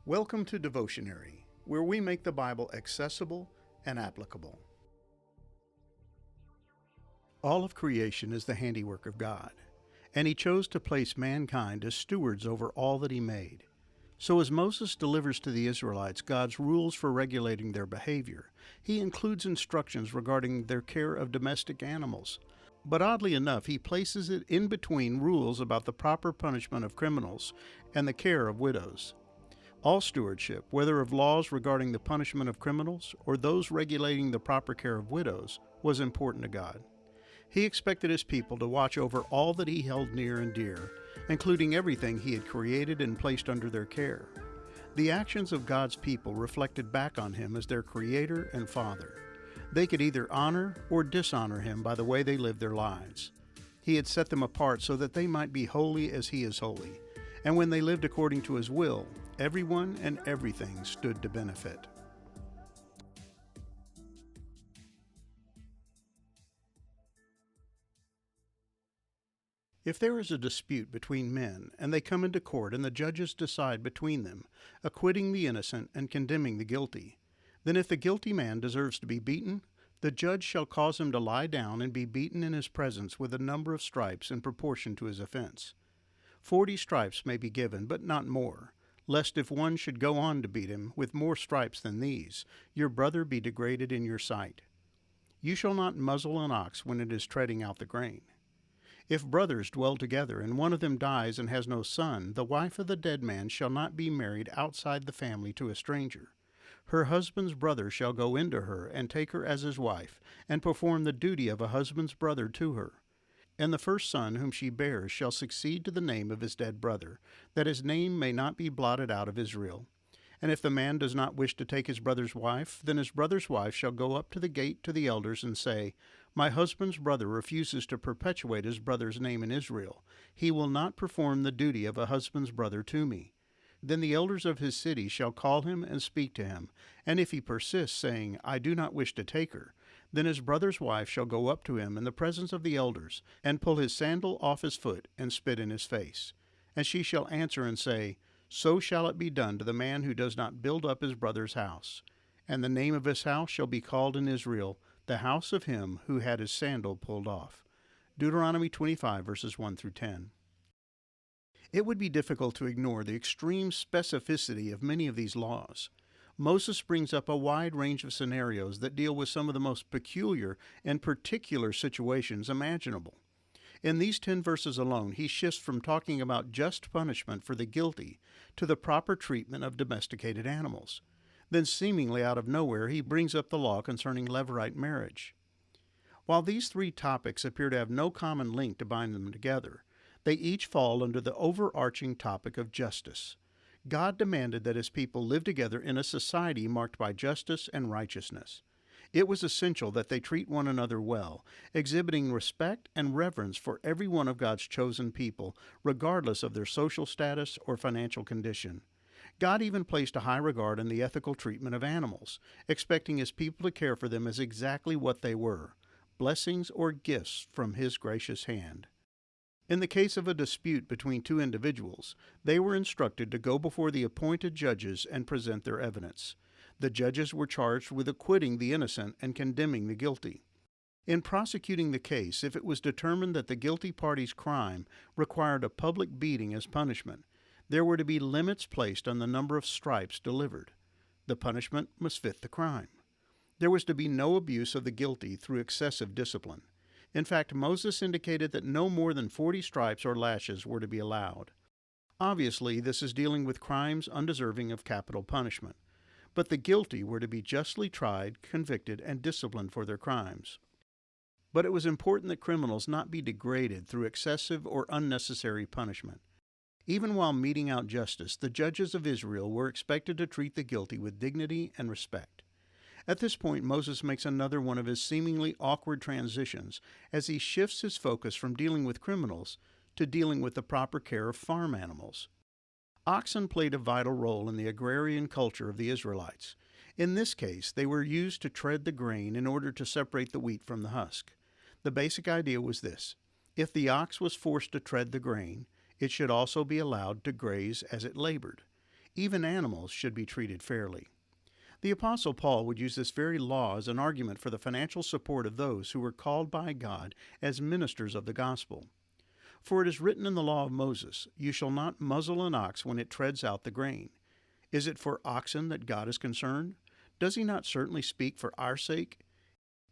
Welcome to Devotionary, where we make the Bible accessible and applicable. All of creation is the handiwork of God, and He chose to place mankind as stewards over all that He made. So as Moses delivers to the Israelites God's rules for regulating their behavior, he includes instructions regarding their care of domestic animals. But oddly enough, he places it in between rules about the proper punishment of criminals and the care of widows. All stewardship, whether of laws regarding the punishment of criminals or those regulating the proper care of widows, was important to God. He expected His people to watch over all that He held near and dear, including everything He had created and placed under their care. The actions of God's people reflected back on Him as their Creator and Father. They could either honor or dishonor Him by the way they lived their lives. He had set them apart so that they might be holy as He is holy, and when they lived according to His will, everyone and everything stood to benefit. If there is a dispute between men, and they come into court and the judges decide between them, acquitting the innocent and condemning the guilty, then if the guilty man deserves to be beaten, the judge shall cause him to lie down and be beaten in his presence with a number of stripes in proportion to his offense. 40 stripes may be given, but not more, lest if one should go on to beat him with more stripes than these, your brother be degraded in your sight. You shall not muzzle an ox when it is treading out the grain. If brothers dwell together, and one of them dies and has no son, the wife of the dead man shall not be married outside the family to a stranger. Her husband's brother shall go into her, and take her as his wife, and perform the duty of a husband's brother to her. And the first son whom she bears shall succeed to the name of his dead brother, that his name may not be blotted out of Israel. And if the man does not wish to take his brother's wife, then his brother's wife shall go up to the gate to the elders and say, My husband's brother refuses to perpetuate his brother's name in Israel. He will not perform the duty of a husband's brother to me. Then the elders of his city shall call him and speak to him. And if he persists, saying, I do not wish to take her, then his brother's wife shall go up to him in the presence of the elders, and pull his sandal off his foot, and spit in his face. And she shall answer and say, So shall it be done to the man who does not build up his brother's house. And the name of his house shall be called in Israel, the house of him who had his sandal pulled off. Deuteronomy 25, verses 1 through 10. It would be difficult to ignore the extreme specificity of many of these laws. Moses brings up a wide range of scenarios that deal with some of the most peculiar and particular situations imaginable. In these 10 verses alone, he shifts from talking about just punishment for the guilty to the proper treatment of domesticated animals. Then, seemingly out of nowhere, he brings up the law concerning levirate marriage. While these 3 topics appear to have no common link to bind them together, they each fall under the overarching topic of justice. God demanded that His people live together in a society marked by justice and righteousness. It was essential that they treat one another well, exhibiting respect and reverence for every one of God's chosen people, regardless of their social status or financial condition. God even placed a high regard in the ethical treatment of animals, expecting His people to care for them as exactly what they were, blessings or gifts from His gracious hand. In the case of a dispute between 2 individuals, they were instructed to go before the appointed judges and present their evidence. The judges were charged with acquitting the innocent and condemning the guilty. In prosecuting the case, if it was determined that the guilty party's crime required a public beating as punishment, there were to be limits placed on the number of stripes delivered. The punishment must fit the crime. There was to be no abuse of the guilty through excessive discipline. In fact, Moses indicated that no more than 40 stripes or lashes were to be allowed. Obviously, this is dealing with crimes undeserving of capital punishment, but the guilty were to be justly tried, convicted, and disciplined for their crimes. But it was important that criminals not be degraded through excessive or unnecessary punishment. Even while meting out justice, the judges of Israel were expected to treat the guilty with dignity and respect. At this point, Moses makes another one of his seemingly awkward transitions as he shifts his focus from dealing with criminals to dealing with the proper care of farm animals. Oxen played a vital role in the agrarian culture of the Israelites. In this case, they were used to tread the grain in order to separate the wheat from the husk. The basic idea was this: if the ox was forced to tread the grain, it should also be allowed to graze as it labored. Even animals should be treated fairly. The Apostle Paul would use this very law as an argument for the financial support of those who were called by God as ministers of the gospel. For it is written in the law of Moses, "You shall not muzzle an ox when it treads out the grain." Is it for oxen that God is concerned? Does he not certainly speak for our sake?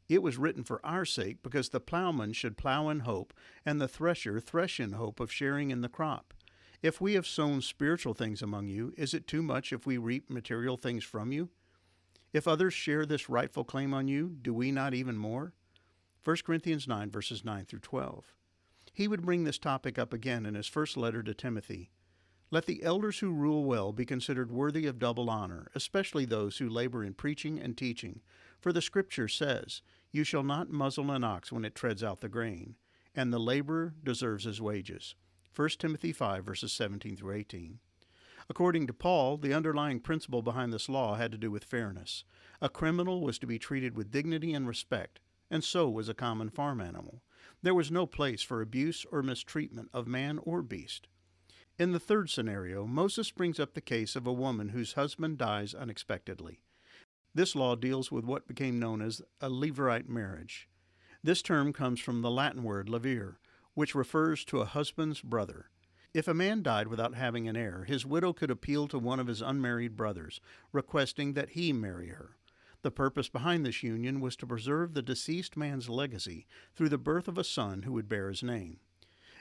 It was written for our sake because the plowman should plow in hope and the thresher thresh in hope of sharing in the crop. If we have sown spiritual things among you, is it too much if we reap material things from you? If others share this rightful claim on you, do we not even more? 1 Corinthians 9, verses 9 through 12. He would bring this topic up again in his first letter to Timothy. Let the elders who rule well be considered worthy of double honor, especially those who labor in preaching and teaching. For the Scripture says, "You shall not muzzle an ox when it treads out the grain," and the laborer deserves his wages. 1 Timothy 5, verses 17 through 18. According to Paul, the underlying principle behind this law had to do with fairness. A criminal was to be treated with dignity and respect, and so was a common farm animal. There was no place for abuse or mistreatment of man or beast. In the third scenario, Moses brings up the case of a woman whose husband dies unexpectedly. This law deals with what became known as a levirate marriage. This term comes from the Latin word levir, which refers to a husband's brother. If a man died without having an heir, his widow could appeal to one of his unmarried brothers, requesting that he marry her. The purpose behind this union was to preserve the deceased man's legacy through the birth of a son who would bear his name.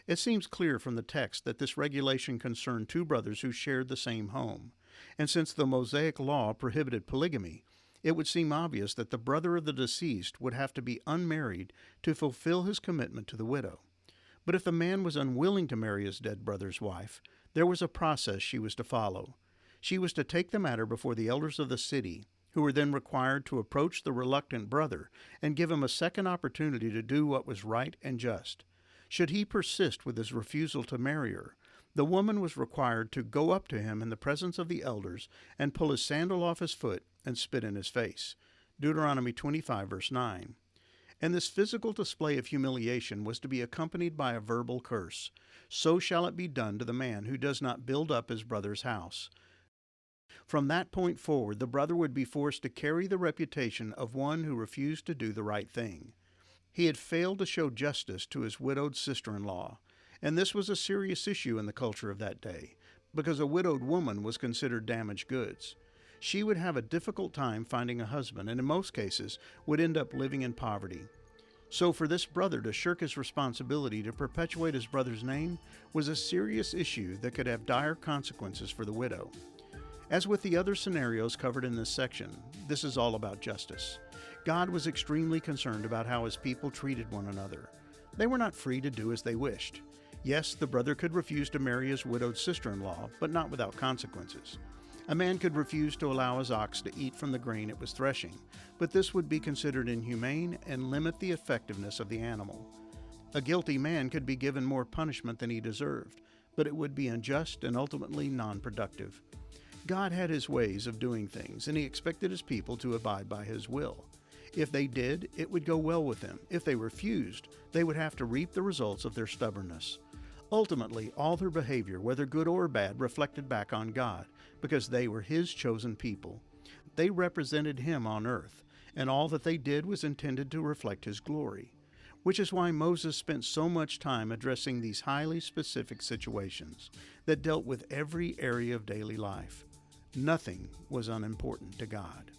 It seems clear from the text that this regulation concerned two brothers who shared the same home, and since the Mosaic law prohibited polygamy, it would seem obvious that the brother of the deceased would have to be unmarried to fulfill his commitment to the widow. But if the man was unwilling to marry his dead brother's wife, there was a process she was to follow. She was to take the matter before the elders of the city, who were then required to approach the reluctant brother and give him a second opportunity to do what was right and just. Should he persist with his refusal to marry her, the woman was required to go up to him in the presence of the elders and pull his sandal off his foot and spit in his face. Deuteronomy 25, verse 9. And this physical display of humiliation was to be accompanied by a verbal curse. So shall it be done to the man who does not build up his brother's house. From that point forward, the brother would be forced to carry the reputation of one who refused to do the right thing. He had failed to show justice to his widowed sister-in-law, and this was a serious issue in the culture of that day, because a widowed woman was considered damaged goods. She would have a difficult time finding a husband, and in most cases would end up living in poverty. So for this brother to shirk his responsibility to perpetuate his brother's name was a serious issue that could have dire consequences for the widow. As with the other scenarios covered in this section, this is all about justice. God was extremely concerned about how his people treated one another. They were not free to do as they wished. Yes, the brother could refuse to marry his widowed sister-in-law, but not without consequences. A man could refuse to allow his ox to eat from the grain it was threshing, but this would be considered inhumane and limit the effectiveness of the animal. A guilty man could be given more punishment than he deserved, but it would be unjust and ultimately non-productive. God had his ways of doing things, and he expected his people to abide by his will. If they did, it would go well with them. If they refused, they would have to reap the results of their stubbornness. Ultimately, all their behavior, whether good or bad, reflected back on God, because they were his chosen people. They represented him on earth, and all that they did was intended to reflect his glory, which is why Moses spent so much time addressing these highly specific situations that dealt with every area of daily life. Nothing was unimportant to God.